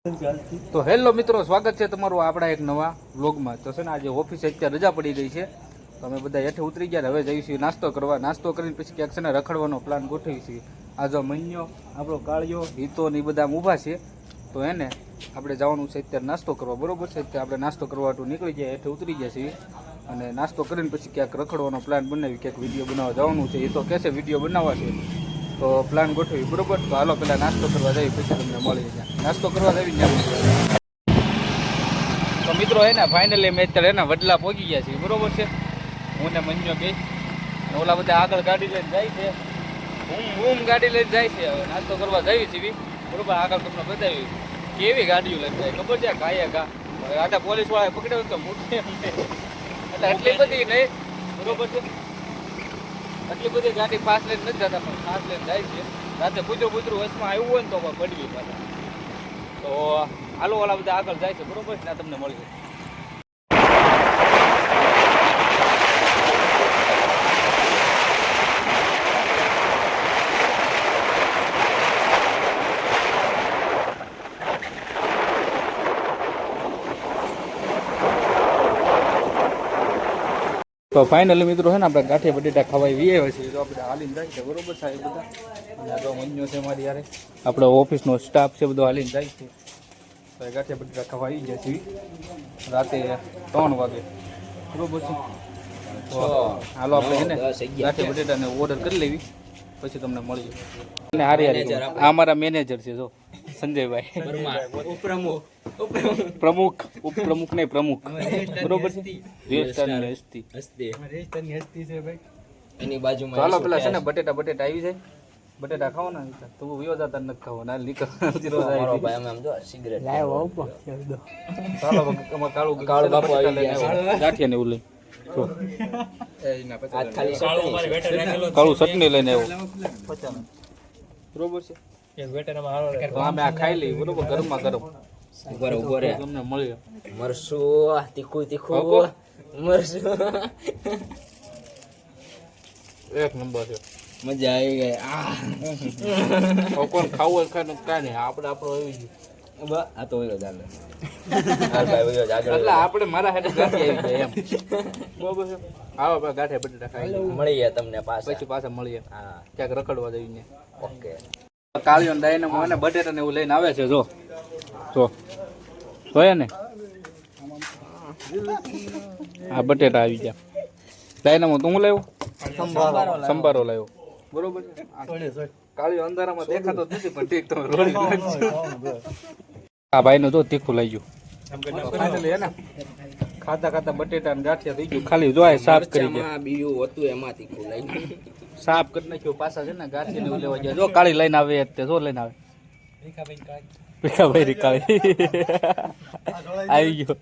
તો હેલો મિત્રો, સ્વાગત છે તમારું આપણા એક નવા વ્લોગમાં. તો છે ને આજે ઓફિસે અત્યારે રજા પડી ગઈ છે, તો અમે બધા હેઠે ઉતરી ગયા. હવે જઈશું નાસ્તો કરવા. નાસ્તો કરીને પછી ક્યાંક છે ને રખડવાનો પ્લાન ગોઠવીશું. આ જો મન્યો, આપણો કાળિયો, હિતો ને એ બધા ઊભા છે, તો એને આપણે જવાનું છે અત્યારે નાસ્તો કરવા. બરોબર છે, અત્યારે આપણે નાસ્તો કરવા તો નીકળી જાય, હેઠે ઉતરી ગયા છીએ અને નાસ્તો કરીને પછી ક્યાંક રખડવાનો પ્લાન બનાવી, ક્યાંક વિડીયો બનાવવા જવાનું છે. એ તો કહેશે વિડીયો બનાવવા છે, તો પ્લાન ગોઠવી. બરોબર, તો હાલો પહેલાં નાસ્તો કરવા જઈએ, પછી તમને મળી જાય. નાસ્તો કરવા જઈએ ત્યાં. તો મિત્રો હે ને ફાઇનલી મેં અત્યારે એના વડલા પહોંચી ગયા છીએ. બરોબર છે, હું ને મન્યો બે ઓલા બધા આગળ ગાડી લઈને જાય છે, હું ગાડી લઈને જાય છે. હવે નાસ્તો કરવા જઈએ છીએ. બરોબર, આગળ તમને બતાવી કેવી ગાડીઓ લઈને જાય ખબર છે. ગાયા આટા પોલીસ વાળા પકડ્યો તો મૂકે એટલે એટલી બધી નહીં. બરોબર છે, એટલી બધી ગાડી પાસ લઈને નથી જતા, પણ ખાસ લઈને જાય છે. રાતે કૂતરું વચમાં આવ્યું હોય ને તો પડવી પાછા. તો હાલો વાળા બધા આગળ જાય છે. બરોબર છે, તમને મળી જાય. તો ફાઇનલી મિત્રો છે ને આપણે ગાંઠિયા બટેટા ખવાઈ આવ્યા છીએ. તો આપણે હાલીને જાય છે. બરોબર છે, એ બધા અને તો મન્યો છે મારી યારે, આપણો ઓફિસનો સ્ટાફ છે બધો હાલીને જાય છે. તો એ ગાંઠિયા બટેટા ખવા આવી ગયા છીએ રાતે 3 વાગે. બરોબર છે, તો હાલો આપણે છે ને ગાંઠિયા બટેટાને ઓર્ડર કરી લેવી, પછી તમને મળી જાય. હારી હારી આ અમારા મેનેજર છે, જો સંજયભાઈ પ્રમુખ ઉપપ્રમુખ નહીં પ્રમુખ. બરોબર છે, રેસ્ટોરન્ટની હસ્તી છે ભાઈ. એની બાજુમાં ચાલો પેલા છે ને બટેટા આવી જાય. બટેટા ખાવાના તો વિયો જતા નથી ખાવાના. ચાલો કાળું બાપુ ગાંઠિયા ને એવું લઈ કાળું ચટણી લઈને આવ્યો. બરોબર છે, અમે આ ખાઈ લઈએ. બરોબર, ગરમમાં ગરમ ઉભો રે તમને મળ્યો મરસું તીખું મરસું એક નંબર છે. મજા આવી ગઈ. કોણ ખાવું કાંઈ નહીં, આપણે આપણો આવી ગયું. આ તો ચાલે એટલે આપણે મારા હાથે ગાંઠી આવી જાય એમ. બરોબર છે, આવો આપણે ગાંઠિયા બટેટા ખાઈ મળીએ તમને પાછા મળીએ. હા, ક્યાંક રખડવા જઈને. ઓકે, કાળિયો ને ડાયનામો અને બટેટા ને એવું લઈને આવે છે. જો જોયા ને, આ બટેટા આવી ગયા. ડાયનામો તું લાવ્યો? સંભારો લાવ્યો. બરોબર છે, કાળિયો અંધારામાં દેખાતો નથી, પણ ઠીક તમે રોડી આ ભાઈ નું જો તીખું લઈ ગયું. ફાઇનલી હે ને ખાતા બટેટા ને ગાંઠિયા થઈ ગયું. ખાલી જોય સાફ કરી ગયા, બીજું હતું એમાં તીખું લઈ ગયું. સાફ કરી નાખ્યું. પાછા છે ને ગાંઠિયા ને લેવા ગયા. જો કાળી લઈને આવે, જો લઈને આવે ભીખાભાઈ કાળી આવી ગયો.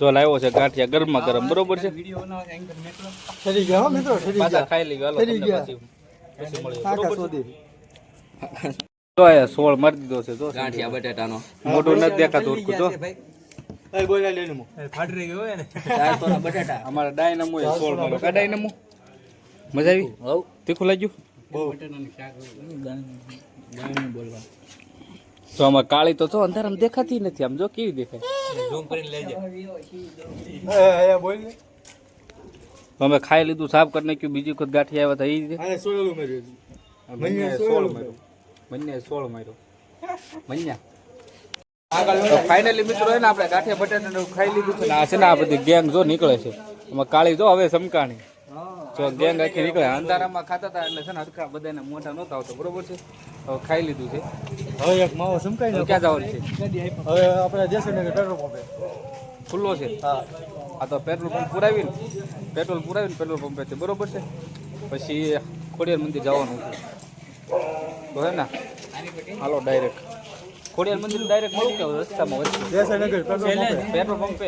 જો લાવ્યો છે ગાંઠિયા ગરમા ગરમ. બરોબર છે, ખાઈ લઈ ગયો. સોળ મારી દીધો છે. જો ગાંઠિયા બટેટાનો મોઢું નથી દેખાતું. અમારા ડાયનામો સોળ મારો. કા ડાયનામો મજા આવી? તીખું લાગ્યું? તો આમાં કાળી તો જો અંધારામાં દેખાતી નથી. આમ જો કેવી દેખાય. અમે ખાઈ લીધું, સાફ કરી નાખ્યું. બીજી વખત ગાંઠી આવ્યા હતા એ રીતે સોળ માર્યો. ફાઇનલી મિત્રો હે ને આપણે ગાંઠિયા બટાટા ખાઈ લીધું છે. આ છે ને આ બધી ગેંગ જો નીકળે છે. એમાં કાળી જો હવે સમકાણી જો ગેંગ આખી નીકળે. અંધારામાં ખાતા હતા એટલે છે ને હરખા બધાને મોટા નહોતા આવતો. બરોબર છે, હવે ખાઈ લીધું છે. હવે એક માવો સમકાઈ ક્યાં જવાનું છે? હવે આપણે જશે પેટ્રોલ પંપે ખુલ્લો છે. હા, તો પેટ્રોલ પંપ પુરાવીને પેટ્રોલ પંપે છે. બરોબર છે, પછી ખોડિયાર મંદિર જવાનું છે. તો હે ને હાલો ડાયરેક્ટ ખોડિયાર મંદિર ડાયરેક્ટ મળું કે રસ્તામાં પેટ્રોલ પંપે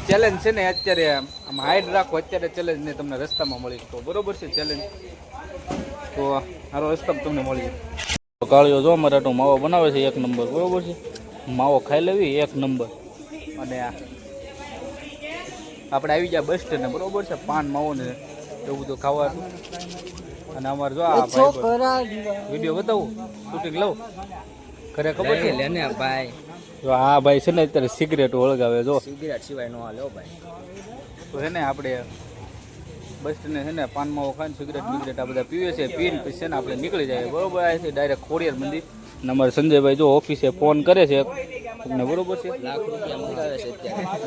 ચેલેન્જ છે ને અત્યારે આમ હાઈડ રાખો. અત્યારે ચેલેન્જ ને તમને રસ્તામાં મળી. તો બરોબર છે, ચેલેન્જ તો હારો રસ્તામાં તમને મળી જાય. કાળિયો જો અમારે આટલો માવો બનાવે છે એક નંબર. બરોબર છે, માવો ખાઈ લેવી એક નંબર. અને આપણે આવી ગયા બસ સ્ટેન્ડ. બરોબર છે, પાન માવો ને એવું બધું ખાવાનું. અને અમારે જો આ વિડીયો બતાવું શૂટિંગ લઉં ઘરે ખબર છે લેને ભાઈ જો આ ભાઈ છે ને અત્યારે સિગરેટ ઓળગાવે જો સિગરેટ સિવાય નો હાલો ભાઈ તો છે ને આપણે બસ સ્ટેન્ડ છે ને પાનમાં ખાઈને સિગરેટ બિગરેટ આ બધા પીવે છે પીને પછી છે ને આપણે નીકળી જાય બરોબર અહીંથી ડાયરેક્ટ ખોડિયાર મંદિર અને અમારે સંજયભાઈ જો ઓફિસે ફોન કરે છે તમને બરોબર છે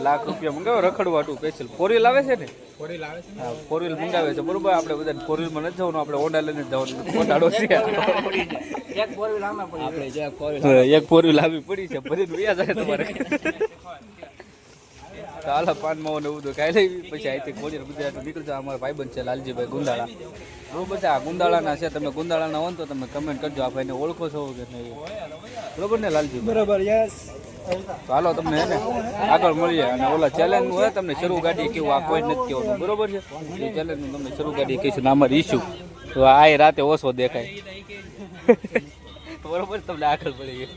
લાખ રૂપિયા મંગાવે રખડવા હતું સ્પેશિયલ ફોરવ્હીલ આવે છે ને હા ફોરવ્હીલ મંગાવે છે બરોબર આપણે બધા ફોરવ્હીલમાં નથી જવાનું આપણે ઓંડા લઈને જવાનું ઓંડાડો છે એક ફોરવ્હીલ આવી પડી છે બધી વ્યા જાય તમારે હાલ પાનમાં ને બધું ખાઈ લેવી પછી અહીંથી ખોડિયાર ગુજરાત નીકળજો અમારા ભાઈબંધ છે લાલજીભાઈ ગુંદાળા બરોબર છે આ ગુંદાળાના છે તમે ગુંદાળાના હો ને તો તમે કમેન્ટ કરજો આ ભાઈને ઓળખો છો કે નહીં બરોબર ને લાલજી બરાબર યસ તો હાલો તમને હે ને આગળ મળીએ અને ઓલા ચેલેન્જ નું હે તમને શરૂ ગાડી કેવું આ કોઈ નથી કહેવાનું બરોબર છે એ ચેલેન્જ નું તમને શરૂ ગાડી કહીશું અમારે ઈશ્યુ તો આ રાતે ઓછો દેખાય બરોબર તમને આગળ પડી ગયું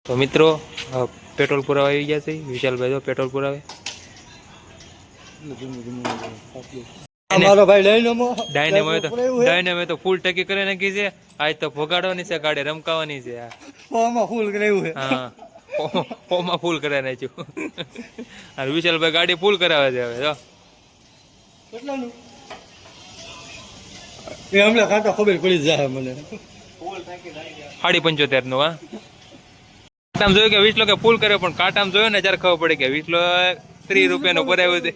તો મિત્રો પેટ્રોલ પુરાવા આવી ગયા છે વિશાલભાઈ તો પેટ્રોલ પુરાવે ડાયનેમો તો ફૂલ ટકી કરી નાખી છે આજ તો ભોગાડવાની છે ગાડી રમકાવાની છે હા ફોમાં ફૂલ કરાવી નાખ્યું અને વિશાલભાઈ ગાડી ફૂલ કરાવે છે હવે જો ખબર પડી જાય મને 75 નું હા કાટામ જોયું કે 20 લોકો ફૂલ કર્યો પણ કાટામ જોયો ને જયારે ખબર પડે કે 20 લો 30 રૂપિયાનો ભરાયો છે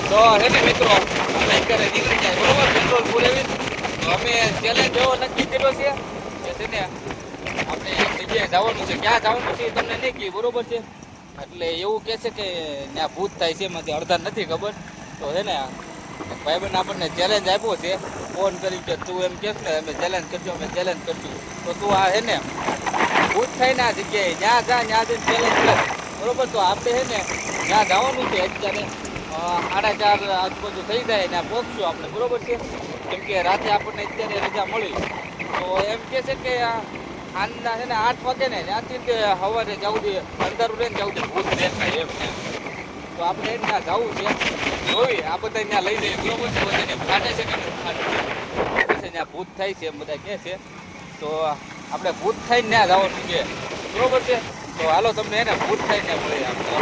તો હે ને મિત્રો અમે ઘરે નીકળી જાય બરોબર પેટ્રોલ પુરાવી તો અમે ચેલેન્જ એવો નક્કી કર્યો છે કે છે ને આપણે એક જગ્યાએ જવાનું છે ક્યાં જવાનું છે તમને નહીં કહી બરોબર છે એટલે એવું કહે છે કે ત્યાં ભૂત થાય છે એમાંથી અડધા નથી ખબર તો છે ને ભાઈબંધ આપણને ચેલેન્જ આપ્યો છે ફોન કરી કે તું એમ કહેશ ને અમે ચેલેન્જ કરજો અમે ચેલેન્જ કરશું તો તું આ છે ને ભૂત થાય ને આ જગ્યાએ જ્યાં જા ત્યાં જઈને ચેલેન્જ કર બરોબર તો આપણે છે ને ત્યાં જવાનું છે અત્યારે 4:30 આજુબાજુ થઈ જાય ત્યાં પહોંચશું આપણે બરોબર છે કેમ કે રાતે આપણને અત્યારે રજા મળી તો એમ કહે છે કે સાંજના છે ને 8 વાગે ને ત્યાંથી સવારે જવું જોઈએ અંધારું રહીને જવું જોઈએ ભૂત દેખાય એમ તો આપણે ત્યાં જવું છે જોઈ આ બધા ત્યાં લઈ જઈએ બરોબર છે બધાને ફાટે છે કે ફાટે ત્યાં ભૂત થાય છે એમ બધા કહે છે તો આપણે ભૂત થઈને ત્યાં જવાનું છે બરોબર છે તો હાલો તમને એને ભૂત થઈને મળીએ આપણે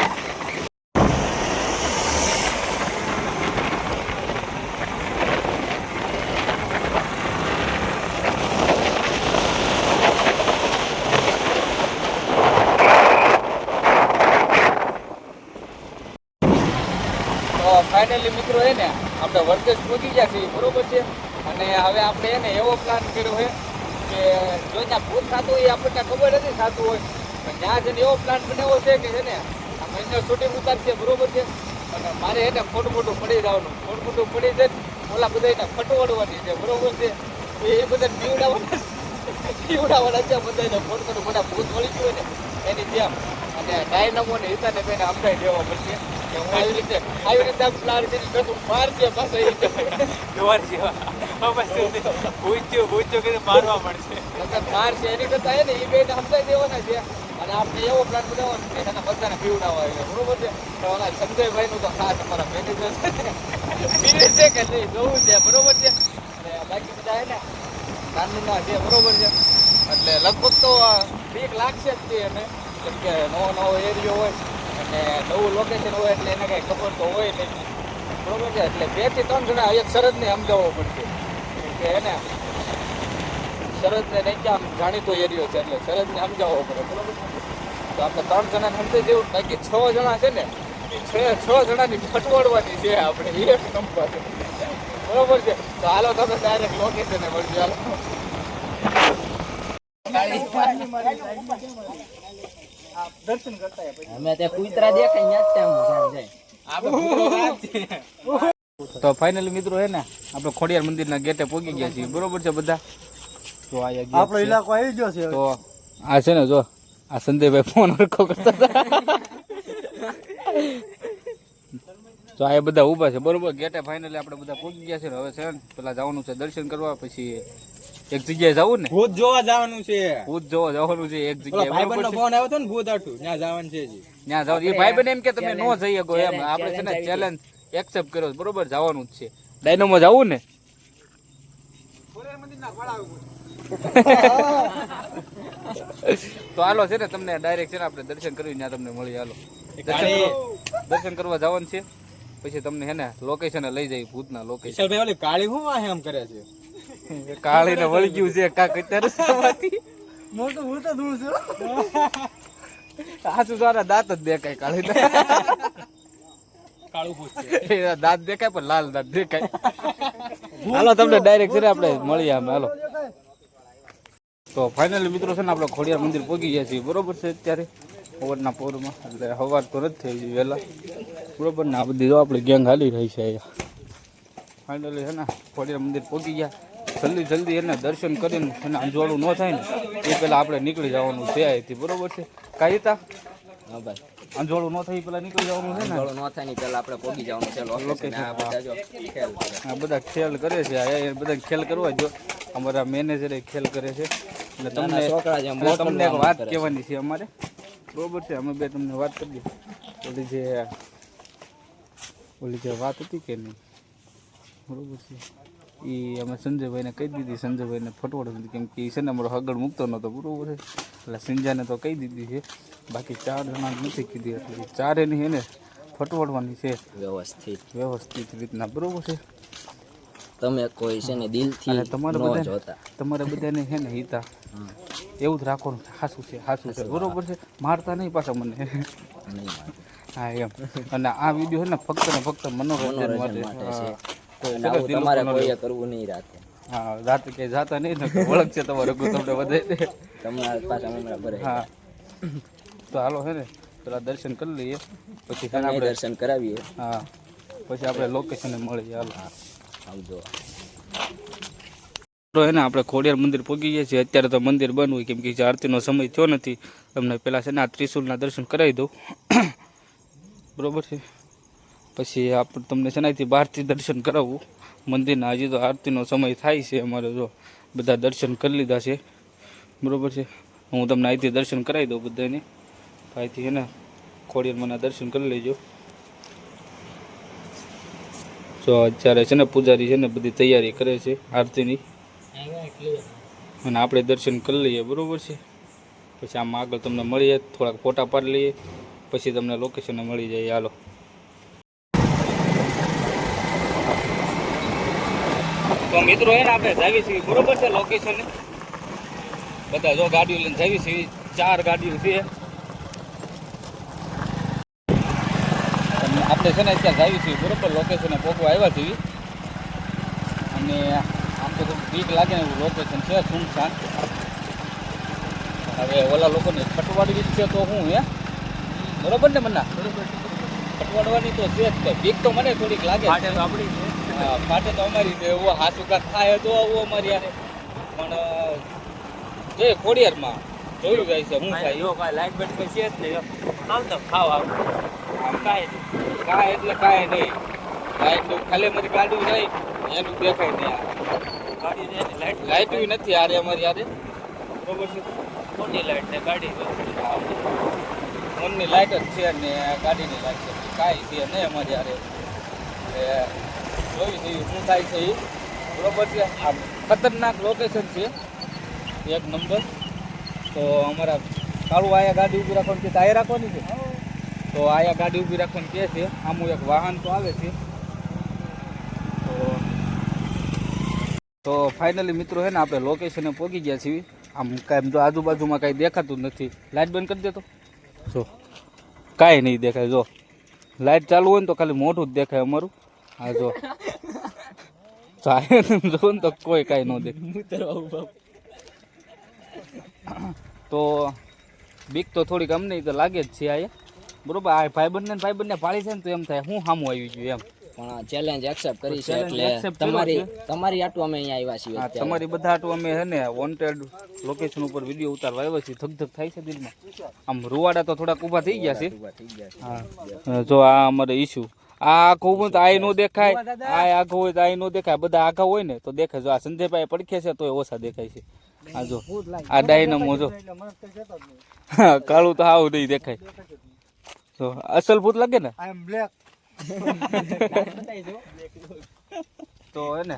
ફાઇનલી મિત્રો હે ને આપણે વર્કેશ પહોંચી ગયા છીએ બરોબર છે અને હવે આપણે એને એવો પ્લાન કર્યો છે કે જો ત્યાં ભૂત થતું હોય આપણને ખબર નથી થતું હોય પણ ત્યાં જઈને એવો પ્લાન બનાવ્યો છે કે છે ને આ મહિને શૂટિંગ ઉતારશે બરોબર છે અને મારે એને ખોટું પડી જવાનું ખોટું પડી જાય ઓલા બધા એને ખટવડવાની છે બરોબર છે એ બધા પીવડાવવાના છે બધાને ખોટું બધા ભૂત મળી ગયું ને એની જેમ અને ડાયનામો ને હિતાને બેને અમદાઈ દેવા પડશે કે હું આવી રીતે પ્લાન કરી કરું માર છે બસ એ રીતે જોવાર છે ભૂચ્યો કે મારવા પડશે માર છે એની કરતા હે ને એ બેને અમદાઈ દેવાના છે અને આપણે એવો પ્લાન બનાવવાનો કે એના બધાને પીવડાવવા આવે બરોબર છે તો ઓલા સંજયભાઈ નું તો ખાસ અમારા મેનેજર પીવે છે કે નહીં જોવું છે બરોબર છે અને બાકી બધા હે ને કાનૂનના છે બરોબર છે એટલે લગભગ તો બીક લાગશે જ તે એને કેમ કે નવો એરિયો હોય અને નવું લોકેશન હોય એટલે એને કંઈ ખબર તો હોય નહીં બરોબર છે એટલે 2 થી 3 જણા એક શરદને સમજાવવો પડશે કે એને શરદને નહીં કે આમ જાણીતો એરિયો છે એટલે શરદને સમજાવવો પડે બરોબર તો આપણે 3 જણાને સમજાઈ દેવું બાકી 6 જણા છે ને એ 6 જણાની ફટવડવાની છે આપણે એક નંબર બરોબર છે તો હાલો તમે ડાયરેક્ટ લોકેશને મળજો હાલો દર્શન કરતા અમે ત્યાં કૂતરા દેખાય ત્યાં જાય તો ફાઇનલી મિત્રો હે ને આપણે ખોડિયાર મંદિરના ગેટે પહોંચી ગયા છીએ બરોબર છે બધા તો આયા આપણો ઇલાકો આવી ગયો છે તો આ છે ને જો આ સંજયભાઈ ફોન હરખો કરતા હતા તો આ બધા ઊભા છે બરોબર ગેટે ફાઇનલી આપણે બધા પહોંચી ગયા છે ને હવે છે ને પેલા જવાનું છે દર્શન કરવા પછી એક જગ્યાએ જવું ને ભૂત જોવા જવાનું છે ભૂત જોવા જવાનું છે એક જગ્યાએ ભાઈબંધનો ફોન આવ્યો તો ને ભૂત આટું ત્યાં જવાનું છે જી ત્યાં જાવ એ ભાઈબંધ એમ કે તમે નો જઈ શકો એમ આપણે છે ને ચેલેન્જ એક્સેપ્ટ કર્યો છે, બરોબર જવાનું જ છે ડાયનોમાં જવું ને તો હાલો છે ને તમને ડાયરેક્ટ છે ને આપણે દર્શન કરી ત્યાં તમને મળી હાલો દર્શન કરવા જવાનું છે પછી તમને હે ને લોકેશન લઈ જાય ભૂતના લોકેશન ભાઈ ઓલી કાળી હું વાહ એમ કરે છે કાળી ને વળી ગયું છે કાક અત્યારે રસ્તામાંથી મોટું હું તો દૂર છું સાચું સારા દાંત જ દેખાય કાળી કાળું ભૂત છે દાંત દેખાય પણ લાલ દાંત દેખાય હાલો તમને ડાયરેક્ટ છે ને આપણે મળીએ આમ હાલો તો ફાઇનલી મિત્રો છે ને આપણે ખોડિયાર મંદિર પહોંચી ગયા છીએ બરોબર છે અત્યારે સવારના પોરમાં એટલે સવાર તો નથી થઈ ગઈ વહેલા બરોબર ને આ બધી જો આપણે ગેંગ હાલી રહી છે અહીંયા ફાઇનલી છે ને ખોડિયાર મંદિર પહોંચી ગયા જલ્દી એને દર્શન કરીને એને અંજવાળું ન થાય ને એ પહેલાં આપણે નીકળી જવાનું છે અહીંથી બરોબર છે કાંઈ તા હા ભાઈ અંજવાળું ન થાય પહેલાં નીકળી જવાનું છે ને થોડું ન થાય ને પેલા આપણે પોગી જવાનું છે લોકેશન આ બધા જો ખેલ કરે આ બધા ખેલ કરે છે આ બધા ખેલ કરવા જો અમારા મેનેજરે ખેલ કરે છે એટલે તમને છોકરા જેમ એટલે તમને એક વાત કહેવાની છે અમારે બરોબર છે અમે બે તમને વાત કરી ઓલી જે વાત હતી કે નહીં બરોબર છે એ અમે સંજયભાઈને કહી દીધી સંજયભાઈને ફટવડ હતી કેમ કે એ છે ને અમારો હગડ મૂકતો નહોતો બરોબર છે એટલે સિંજાને તો કહી દીધી છે બાકી 4 જણા નથી કીધી એટલે 4 એની એને ફટવડવાની છે વ્યવસ્થિત રીતના બરોબર છે તમે કોઈ છે ને દિલથી અને ન જોતા તમારે બધાને છે ને હિતા એવું જ રાખવાનું હાસું છે બરોબર છે મારતા નહીં પાછા મને હા એમ અને આ વિડીયો છે ને ફક્ત મનોરંજન માટે છે તમારે કોઈ કરવું નહીં રાતે હા રાતે કે જાતા નહીં ને ઓળખ છે તમારે તમને વધે તમારા પાછા મમરા ભરે હા તો હાલો છે ને પેલા દર્શન કરી લઈએ પછી તમે આપણે દર્શન કરાવીએ હા પછી આપણે લોકેશને મળીએ હાલો આવજો તો એને આપણે ખોડિયાર મંદિર પહોંચી ગયા છીએ અત્યારે તો મંદિર બંધ હોય કેમ કે આરતીનો સમય થયો નથી તમને પહેલાં છે ને આ ત્રિશુલના દર્શન કરાવી દઉં બરોબર છે પછી આપણે તમને છે ને અહીંથી બહારથી દર્શન કરાવવું મંદિરના હજી તો આરતીનો સમય થાય છે અમારે જો બધા દર્શન કરી લીધા છે બરોબર છે હું તમને અહીંથી દર્શન કરાવી દઉં બધાને અહીંથી છે ને ખોડિયારમાંના દર્શન કરી લેજો તો અત્યારે છે ને પૂજારી છે ને બધી તૈયારી કરે છે આરતીની અને આપણે દર્શન કરી લઈએ બરોબર છે પછી આમાં આગળ તમને મળીએ થોડાક ફોટા પાડી લઈએ પછી તમને લોકેશને મળી જાય હાલો તો મિત્રો એને આપણે જાવી છીએ બરોબર છે લોકેશને બધા જો ગાડીઓ લઈને જાવી છીએ 4 ગાડીઓ છે આપણે છે ને અત્યારે જાવી છીએ બરોબર લોકેશને પહોંચવા આવ્યા છીએ અને આમ તો બીક લાગે ને એવું લોકેશન છે સુનસાન હવે ઓલા લોકોને ફટવાડવી છે તો હું હે બરોબર ને મના ફટવાડવાની તો છે જ બીક તો મને થોડીક લાગે ફાટે તો આપણી હા ફાટે તો અમારી છે એવો હાસુ કાંક થાય તો આવું અમારી યારે પણ જે ખોડિયારમાં જોયું જાય છે હું થાય એવો કાંઈ લાઈટ બેટ કઈ છે જ નહીં આમ તો ખાવ આમ કાંઈ એટલે કાંઈ નહીં લાઈટ ખાલી અમારી ગાડી જાય એનું દેખાય નહીં લાઈટ નથી યારે અમારી યારે બરોબર છે મોટી લાઈટ ને ગાડી મનની લાઈટ જ છે ને ગાડીની લાઈટ છે કાંઈ છે નહીં અમારી યારે જોઈ છે શું થાય છે એ બરોબર છે આ ખતરનાક લોકેશન છે એક નંબર તો અમારા કાળું આયા ગાડી ઊભી રાખવાની કે આયા રાખવાની છે તો આયા ગાડી ઊભી રાખવાની કે છે આમું એક વાહન તો આવે છે તો ફાઇનલી મિત્રો છે ને આપણે લોકેશને પહોંચી ગયા છીએ આમ કાંઈ જો આજુબાજુમાં કાંઈ દેખાતું નથી લાઇટ બંધ કરી દેતો જો કાંઈ નહીં દેખાય. જો લાઈટ ચાલુ હોય ને તો ખાલી મોઢું જ દેખાય અમારું. હા જો ચાહે તમે જો ને તો કોઈ કાંઈ ન દેખાય. તો બીક તો થોડીક અમને તો લાગે જ છે અહીંયા બરોબર. આ ભાઈબંધને પાળી છે ને તો એમ થાય હું સામું આવી ગયું એમ. પણ ચેલેન્જ એક્સેપ્ટ કરી છે Challenge એટલે accept કર્યો તમારી આટું અમે અહીંયા આવ્યા છીએ હા અત્યારે. તમારી બધા હાટુ અમે છે ને વોન્ટેડ લોકેશન ઉપર વિડીયો ઉતારવા આવ્યા છીએ. ધક થાય છે દિલમાં. આમ રૂવાડા તો થોડાક ઊભા થઈ ગયા છે. હા જો આ અમારે ઈશુ આ આખું હોય તો આઈ નો દેખાય, આ આખું હોય તો આઈ નો દેખાય. બધા આખા હોય ને તો દેખાય. જો આ સંજયભાઈ પડખે છે તો ઓછા દેખાય છે. આ જો આ ડાયનમો જો કાળું તો આવું નહીં દેખાય. તો અસલ ભૂત લાગે ને તો હે ને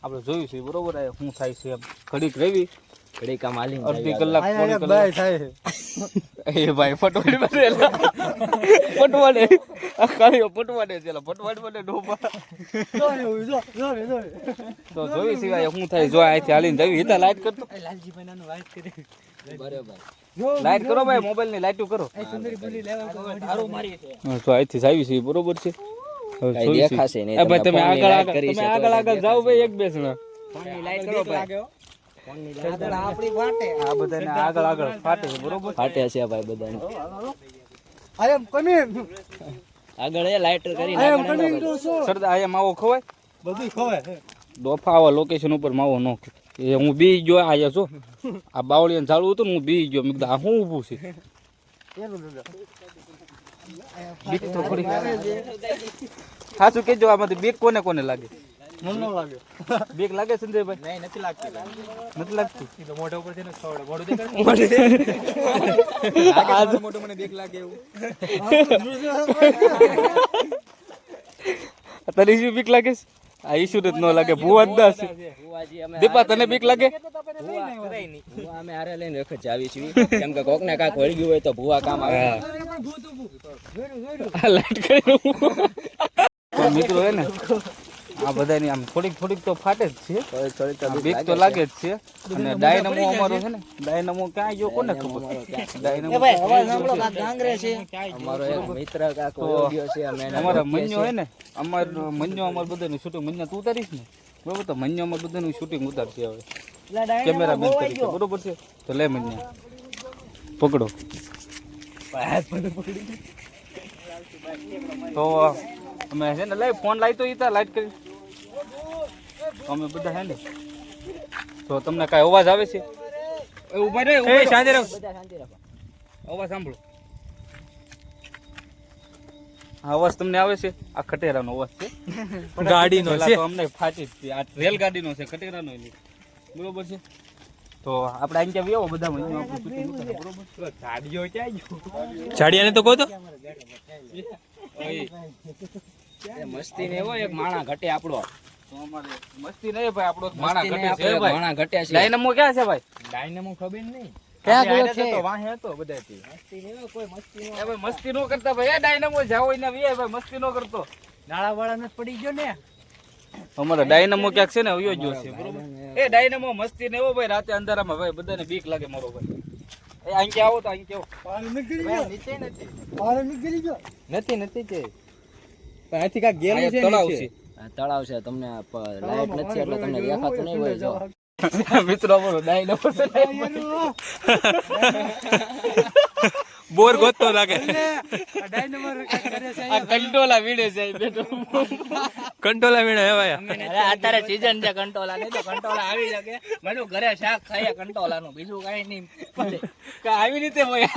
આપણે જોયું છે બરોબર. શું થાય છે એમ ઘડીક રેવી ઘડીક આમ હાલીને અડધી જાય. કલાક પોણી કલાક એ ભાઈ પટવાડી બનેલા પટવાડે આ કાળીઓ પટવાડે છે પટવાડ બને ડોબા તો જોઈ સિવાય શું થાય. જો અહીંથી હાલીને જવી હિતા લાઈટ કરતો બરોબર. લાઈટ કરો ભાઈ મોબાઈલ ની લાઈટ કરો. તો અહીંથી જાવી છે બરોબર છે. હવે કાંઈ જોઈ દેખાશે છે. નહીં. એ ભાઈ તમે ફોનની આગળ લાઈટ આગળ કરી તમે છે તો આગળ આગળ જાઓ ભાઈ એક બે જણા. ફોનની લાઈટ કરો ભાઈ. આ બધાને આગળ આગળ ફાટે છે બરોબર. ફાટે છે ભાઈ બધાને. આગળ એ લાઈટ કરીને સરદાર અહીંયા માવો ખવાય ડોફા આવા લોકેશન ઉપર માવો ન ખવાય. એ હું બી ગયો આયા છો આ બાવળિયાને ચાલુ હતું ને હું બી ગયો. મેં કીધું આ શું ઊભું છે. બીક તો થોડી સાચું કેજો આમાંથી બીક કોને કોને લાગે? બીક લાગે સંજયભાઈ? નથી લાગતી. મોઢા ઉપર મોઢું મને બીક લાગે એવું. તને ઈશુ બીક લાગે છે? આ ઈશુ ને ન લાગે. ભુવા દાસ દીપા તને બીક લાગે? ભૂવા અમે હારે લઈને વખત જ આવી છીએ કેમ કે કોક ને કાંક વળી ગયું હોય તો ભૂવા કામ આવે. લાઈટ કરી મિત્રો હે ને આ બધાની આમ થોડીક થોડીક તો ફાટે જ છે. થોડીક તો બીક તો લાગે જ છે. અને ડાયનમો અમારો છે ને ડાયનમો ક્યાં ગયો કોને ખબર. ડાયનમો અમારો એક મિત્ર કાંક વયો ગયો છે. અમે એને અમારા રોકીએ મન્યો છીએ. હે ને મન્યો અમાર બધાનું શૂટિંગ મન્યા તું ઉતારીશ ને બરોબર. તો મન્યો અમાર બધાનું શૂટિંગ ઉતારશે હવે કેમેરામેન તરીકે બરોબર છે. તો લે મન્યા પકડો. તો અમે છે ને લઈ ફોન લાવી તો ઈતા લાઈટ કરી અમે બધા હે ને. તો તમને કાંઈ અવાજ આવે છે? ઉભા રહે શાંતિ રહો. અવાજ સાંભળો. અવાજ તમને આવે છે? આ ખટેરાનો અવાજ છે. ગાડીનો છે. અમને ફાટી જ આ રેલગાડીનો છે ખટેરાનો નહીં બરોબર છે. તો આપણે અહીં ક્યાં આવો બધા બરોબર. ગાડીઓ ક્યાં ગયો? જાડિયાને તો કહો તો એ મસ્તી ને એવો એક માણા ઘટે આપણો. તો અમારે મસ્તી નહીં ભાઈ. આપણો માણા મસ્તી ને ઘટે છે આપણે ભાઈ. માણા ઘટે છે. ડાયનમો ક્યાં છે ભાઈ? ડાયનેમો ખબર નહીં ક્યાં ગયો છે? તો વાહે હતો બધાથી. એ ભાઈ મસ્તી નો કરતા ભાઈ. એ ડાયનમો જાવ ને વી ભાઈ મસ્તી નો કરતો. નાળા વાળા ને પડી ગયો ને અમારા ડાયનમો ક્યાંક છે ને વયો ગયો છે બરોબર. એ ડાયનમો મસ્તી ને એવો ભાઈ રાતે અંધારામાં ભાઈ બધાને બીક લાગે મારો ભાઈ. એ અહીં આવો તો અહીં કેવો નથી તે પણ અહીંથી કાંઈક ગેલું છે તળાવ નીચે. છે. આ તળાવ છે. તમને લાઈટ નથી એટલે તમને દેખાતું નહીં હોય. જો મિત્રો અમારો ડાયનમો છે. બોર ગોતતો લાગે આ કંટોલા વીડે છે બેટો. કંટોલા વીણા હેવાયા અત્યારે સીઝન છે કંટોલા નહીં તો કંટોલા આવી શકે. મને ઘરે શાક ખાઈએ કંટોલાનું બીજું કઈ નહીં. આવી રીતે હોય.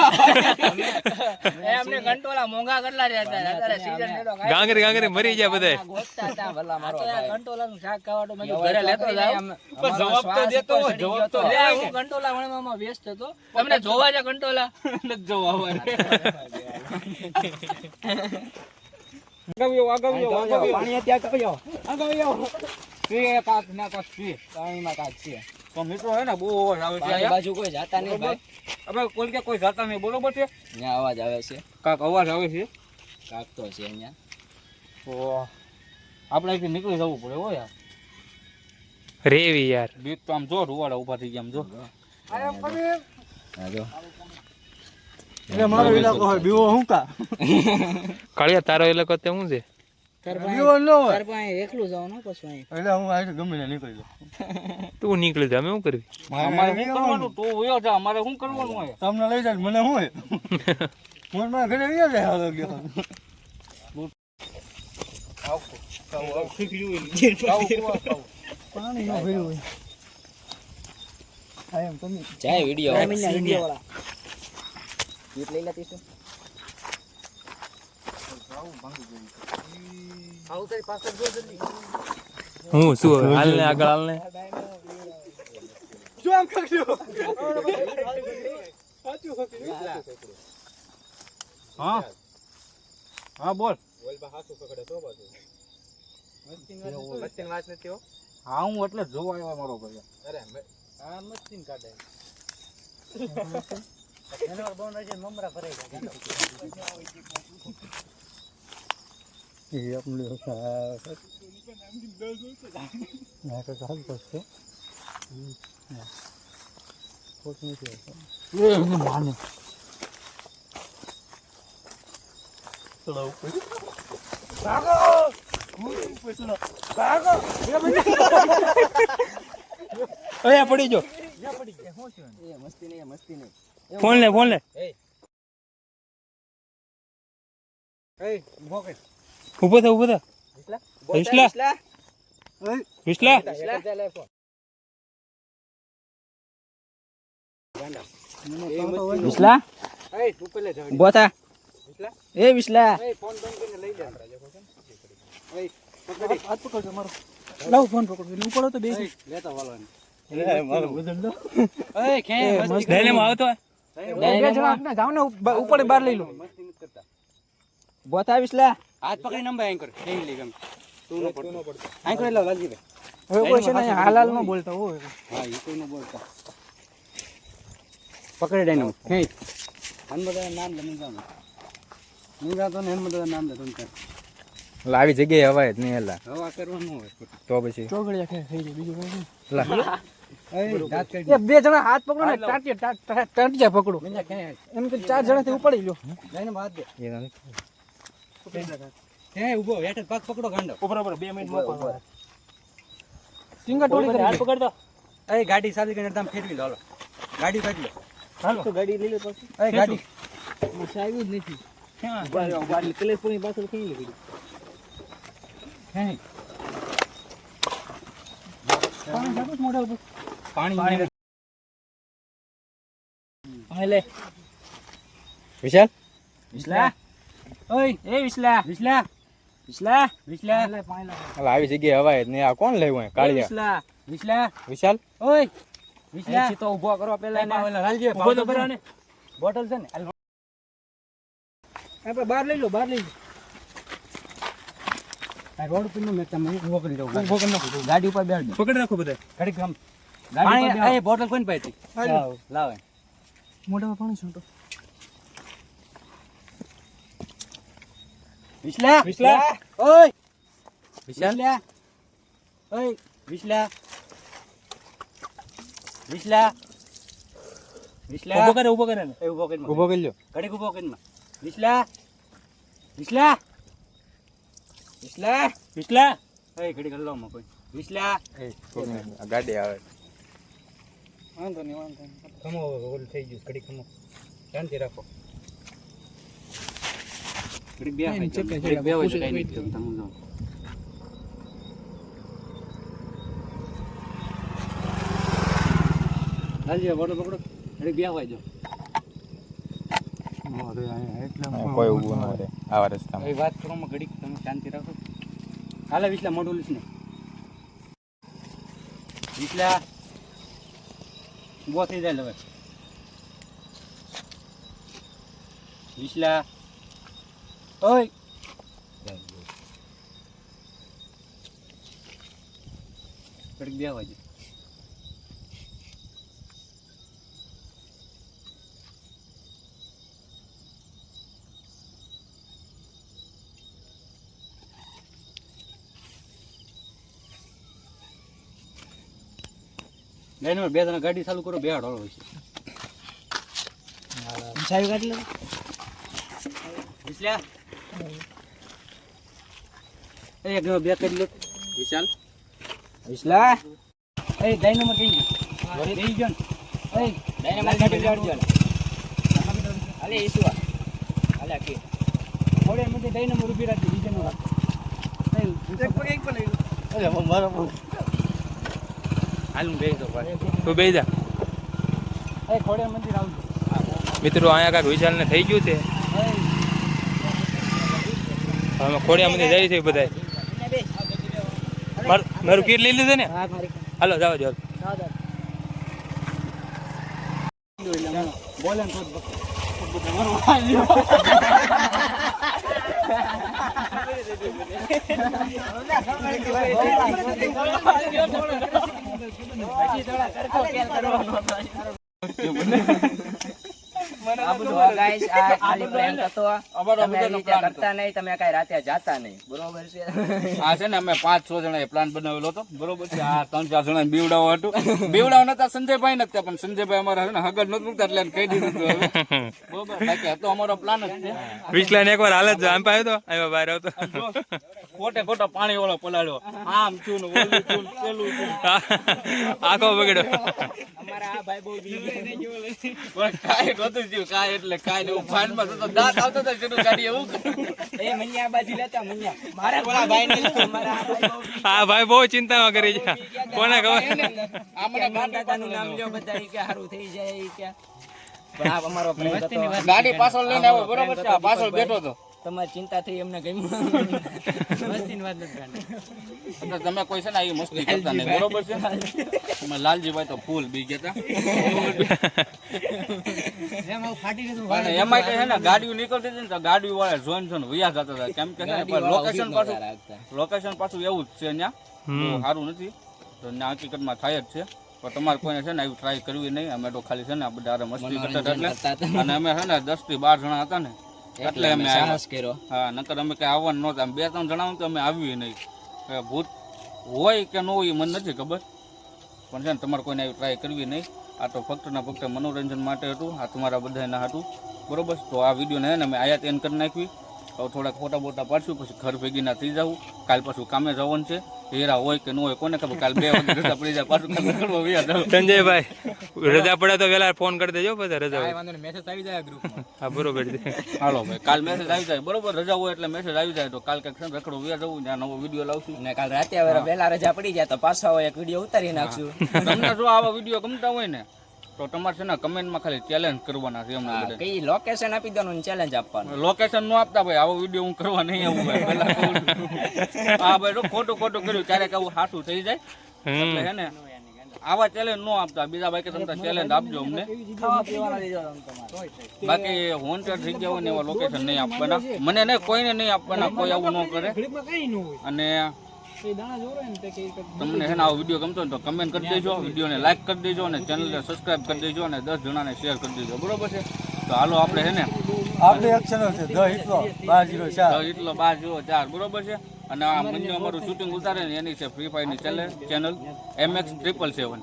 અમને કંટોલા મોંઘા કેટલા રહેતા અત્યારે સીઝન છે તો ગાંગરી ગાંગરી મરી ગયા બધાય. ગોતતા હતા ભલા મારો કંટોલાનું શાક ખાવાનું મેં ઘરે લેતો જાવ. જવાબ તો દેતો હોય, જવાબ તો લે હું કંટોલા વણવામાં વ્યસ્ત હતો. તમને જોવા છે કંટોલા? નથી જોવા હોય. પાણી ત્યાં કવ્યો પીએ કાક ના કાક પીએ પાણીમાં કાક છે. તો મિત્રો હે ને બહુ અવાજ આવે છે પાણી અહીંયા. બાજુ કોઈ જાતા નહીં ભાઈ. અમે કોઈ કે કોઈ જાતા નહીં બરોબર છે. ત્યાં અવાજ આવે છે. કાક અવાજ આવે છે. કાક તો છે અહીંયા. તો આપણે અહીંથી નીકળી જવું પડે હો યાર. રેવી યાર બીક તો આમ જો રૂવાડા ઉભા થઈ ગયા આમ જો. હા જો એટલે મારો ઇલાકો હોય બીવો હું કા કાળિયા તારો ઇલાકો તે શું છે? બીવો ન હોય તાર પાસે એકલું જવાનું પછી અહીં. એટલે હું આ ગમે ને નીકળી જાઉં તું નીકળી જા, અમે શું કરવી? અમારે શું કરવાનું? તું વયો જા, અમારે શું કરવાનું હોય? તમને લઈ જાય મને શું હોય મને મારા ઘરે વયો જાય હાલો ગયો પાણી ન ભર્યું હોય આ એમ તમે જાય વિડિયો લઈ લેતી છું. હું શું હવે? હાલ ને આગળ હાલ ને. શું આમ કરશું હા હા બોલ. હા હું એટલે જ જોવા આવ્યા મારો ભાઈ. એ આપણે ના તો ચાલ પડશે કોટ નથી માને અહીંયા પડી જો. ફોન લે, ફોન લે. ઉભો થા, ઉભો થા. વિસલા, વિસલા. વિસલા ઉભો થા. એ વિસલા હાથ પકડજો મારો લાવ ફોન પકડજો ઉપડો તો બે લેતા વાળવાની. મારો બદલ દો ડાયનેમો આવતો હોય. જાવ ને ઉપર બહાર લઈ લો ઉભો થા વિસલા. હાથ પકડી નંબર અહીં કર. નહીં લે ગમ. તું ન પડતો. અહીં કરી લો લાલજીભાઈ. હવે કોઈ છે ને હાલ હાલ ન બોલતા હોય હા એ કોઈ ન બોલતા. પકડી ડાયનો. હે. હનમદા નામ લે નહીં જાવ. નહીં જાતો ને હનમદા નામ લે તું કર. આવી જગ્યાએ હવાય જ નહીં હેલા. હવા કરવાનું હોય. તો પછી ચોગડિયા ખાઈ થઈ જાય બીજું કઈ એ દાંત કાઢી. નહીં બે જણા હાથ પકડો ને ટાંટિયા પકડો મિંજા ક્યાં એમ કે 4 જણાથી ઉપાડી લો જાઈને બાદ દે. એ નથી. હે ઊભો હેઠે પગ પકડો ગાંડો. ઉપર 2 મિનિટ મોકો સિંગા ટોળી કરી હાથ પકડતો એ ગાડી સાદી કરીને તમે ફેરવી લો હાલો. ગાડી કાઢી લો. હાલો તો ગાડી લઈ લે પછી. એ ગાડી મસા આવ્યું જ નથી. ગાડી કલેક્ટરની પાછળ કઈ લીધી. હે પાણી જાતો મોઢા ઉપર પાણી અહીં લે. વિશાલ, વિસલા ઓય એ વિસલા વિસલા વિસલા વિસલા હાલ આવી જગ્યાએ હવાય જ નહીં. આ કોણ લેવું હોય? કાળિયા. વિસલા વિસલા વિશાલ, ઓય વિસલા અહીંથી તો ઊભો કરો પેલા એને. લાલજી ઊભો તો કરો ને. બોટલ છે ને આપણે બહાર લઈ લો બહાર લઈ લો આ રોડ પર નો મેં તમને ઊભો કરી દઉં. ઊભો કરી નાખો. ગાડી ઉપર બેઠ દો. પકડી રાખો બધા. ઘડીક આમ ગાડી પર એ બોટલ કોણ પાઈ હતી? હાલો. લાવે મોઢામાં પાણી છૂટો વિસલા વિસલા. ઓય વિશાલ, વિસલા ઓય વિસલા વિસલા વિસલા ઉભો કરે, ઉભો કરે ને. એ ઊભો કરી ઉભો કરી લ્યો. ઘડીક ઊભો કરી વિસલા વિસલા વિસલા વિસલા. એ ઘડીક હલ્લો માં કોઈ વિસલા આ ગાડી આવે. વાંધો નહીં વાંધો નહીં ખમો ઓલ થઈ ગયું ઘડીક ખમો શાંતિ રાખો ઘડીક બે નહીં, ચેક કરી, ઘડીક બે હોય તો પૂછી કઈ નહીં જોઈ. તમે જાઓ. લાલજી બોટલ પકડો ઘડીક બે હોય જો કોઈ ઊભું ન રહે આવા રસ્તામાં. એ વાત કરવામાં ઘડીક તમે શાંતિ રાખો હાલે વિસલા મોઢું લીસ ને વિસલા ઉભો થઈ જાય હવે વિસલા ઓય ઘડીક બે વાગે બે જણા ગાડી ચાલુ કરો બે હાડો હોય છે સાહેબ કાઢ લે વિશ્લા એક બે કરી લે વિશાલ વિશ્લા એ ડાયનામો કઈ ગયો દેઈ ગયો એ ડાયનામો કાઢી જાડજો અલે ઈસવા અલે કે થોડે મને ડાયનામો રૂપી રાખી બીજાનો રાખ એક પણ અરે મારો હાલું બેસી તો ભાઈ તું બેસી જા એ ખોડે મંદિર આવજો મિત્રો અહીંયા કાંઈક વિશાલને થઈ ગયું છે અમે ખોડિયા મંદિર જાય છે બધા મારું કીટ લઈ લીધું ને હા મારી હાલો જાવ જાવ બોલે તો આ બધું ગાઈસ આ ખાલી પ્લાન હતો તમે આ રીતે કરતા નહીં તમે કાંઈ રાતે જાતા નહીં બરોબર છે આ છે ને અમે 5-6 જણાએ પ્લાન બનાવેલો હતો બરોબર છે આ 3-4 જણા બીવડાવો હતું બીવડાવ નતા સંજયભાઈ નતા પણ સંજયભાઈ અમારા છે ને હગર નતું મૂકતા એટલે એને કહી દીધું હતું હવે બરોબર બાકી હતો અમારો પ્લાન જ છે વિસલાને એકવાર હાલત આમ પાયો તો આવ્યો બહાર આવતો ખોટે ખોટો પાણી વાળો પલાળ્યો આમ છું ને ઓલું છું ને પેલું છું આખો બગડ્યો અમારા આ ભાઈ બહુ પણ કાંઈ નહોતું થયું કાંઈ એટલે કાંઈ નહીં ફાઇનમાં તો દાંત આવતો હતો શરૂ ગાડી એવું એ મન્યા બાજુ લેતા મન્યા મારા બોલા ભાઈ ને અમારા આ ભાઈ બહુ આ ભાઈ બહુ ચિંતામાં કરી છે કોને ખબર આમને દાદાનું નામ લ્યો બધા ઈ કે સારું થઈ જાય ઈ કે પણ આ અમારો પ્રેમ હતો ગાડી પાછળ લઈને આવ્યો બરોબર છે આ પાછળ બેઠો હતો તમારી ચિંતા થઈ એમને ગમ્યું મસ્તીની વાત નથી એટલે તમે કોઈ છે ને આવી મસ્તી કરતા નહીં બરોબર છે તમે લાલજીભાઈ તો ફૂલ બી ગયા હતા અને એમાં છે ને ગાડીઓ નીકળતી હતી ને તો ગાડીઓ વાળા જોઈન છે ને વયા જતા હતા કેમ કે છે ને લોકેશન પાછું એવું જ છે ત્યાં બહુ સારું નથી તો ત્યાં હકીકતમાં થાય જ છે પણ તમારે કોઈને છે ને એવું ટ્રાય કરવી નહીં અમે તો ખાલી છે ને આ બધા મસ્તી કરતા હતા એટલે અને અમે છે ને 10 થી 12 જણા હતા ને એટલે અમે સાહસ કર્યો હા નકર અમે કઈ આવવાનું નહોતા 2-3 જણા તો અમે આવ્યું નહીં ભૂત હોય કે ન હોય મને નથી ખબર પણ છે ને તમારે કોઈને આવી ટ્રાય કરવી નહીં આ તો ફક્ત ને ફક્ત મનોરંજન માટે હતું આ તમારા બધાના હતું બરોબર તો આ વિડીયોને છે ને અમે આયાત એન કરી નાખવી તો થોડાક ફોટા બોટા પાડશું પછી ઘર ભેગી ના થઈ જવું કાલ પાછું કામે જવાનું છે હેરા હોય કે ન હોય કોને ખબર કાલ 2 વાગે રજા પડી જાય પાછું કામ કરવા વ્યા જાવ સંજયભાઈ રજા પડે તો વેલા ફોન કરી દેજો પછી રજા હોય વાંધો મેસેજ આવી જાય ગ્રુપમાં હા બરોબર છે હાલો ભાઈ કાલ મેસેજ આવી જાય બરોબર રજા હોય એટલે મેસેજ આવી જાય તો કાલ કંઈક છે ને રખડો વ્યા જવું ત્યાં નવો વિડીયો લાવશું અને કાલ રાતે હવે વહેલા રજા પડી જાય તો પાછા એક વિડીયો ઉતારી નાખશું તમને જો આવા વિડીયો ગમતા હોય ને તો તમારે છે ને કમેન્ટમાં ખાલી ચેલેન્જ કરવાના છે એમને બધા કઈ લોકેશન આપી દેવાનું ચેલેન્જ આપવાનું લોકેશન નો આપતા ભાઈ આવો વિડીયો હું કરવા નહીં આવું ભાઈ પહેલા કહું છું. હા ભાઈ જો ખોટું કર્યું ક્યારેક આવું સાચું થઈ જાય એટલે છે ને આવા ચેલેન્જ નો આપતા બીજા ભાઈ કે તમે ચેલેન્જ આપજો અમને ખાવા પીવાના લીધો તમારે બાકી વોન્ટેડ થઈ ગયા હોય ને એવા લોકેશન નહીં આપવાના મને નહીં કોઈને નહીં આપવાના કોઈ આવું ન કરે અને તમને છે ને આવો વિડીયો ગમતો હોય તો કમેન્ટ કરી દેજો વિડીયોને લાઈક કરી દેજો અને ચેનલને સબસ્ક્રાઇબ કરી દેજો અને 10 જણાને શેર કરી દેજો બરોબર છે તો હાલો આપણે છે ને આપણે એક ચેનલ છે ધ હિટલો 1204 એટલો 1204 બરોબર છે અને આ મંજુ અમારું શૂટિંગ ઉતારે ને એની છે ફ્રી ફાયર ની ચેનલ MX777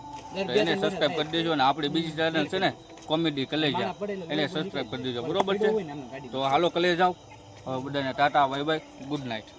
એને સબસ્ક્રાઇબ કરી દેજો અને આપણી બીજી ચેનલ છે ને કોમેડી કલેજા એને સબસ્ક્રાઇબ કરી દેજો બરોબર છે તો હાલો કલેજ જાઓ હવે બધાને Tata bye bye good night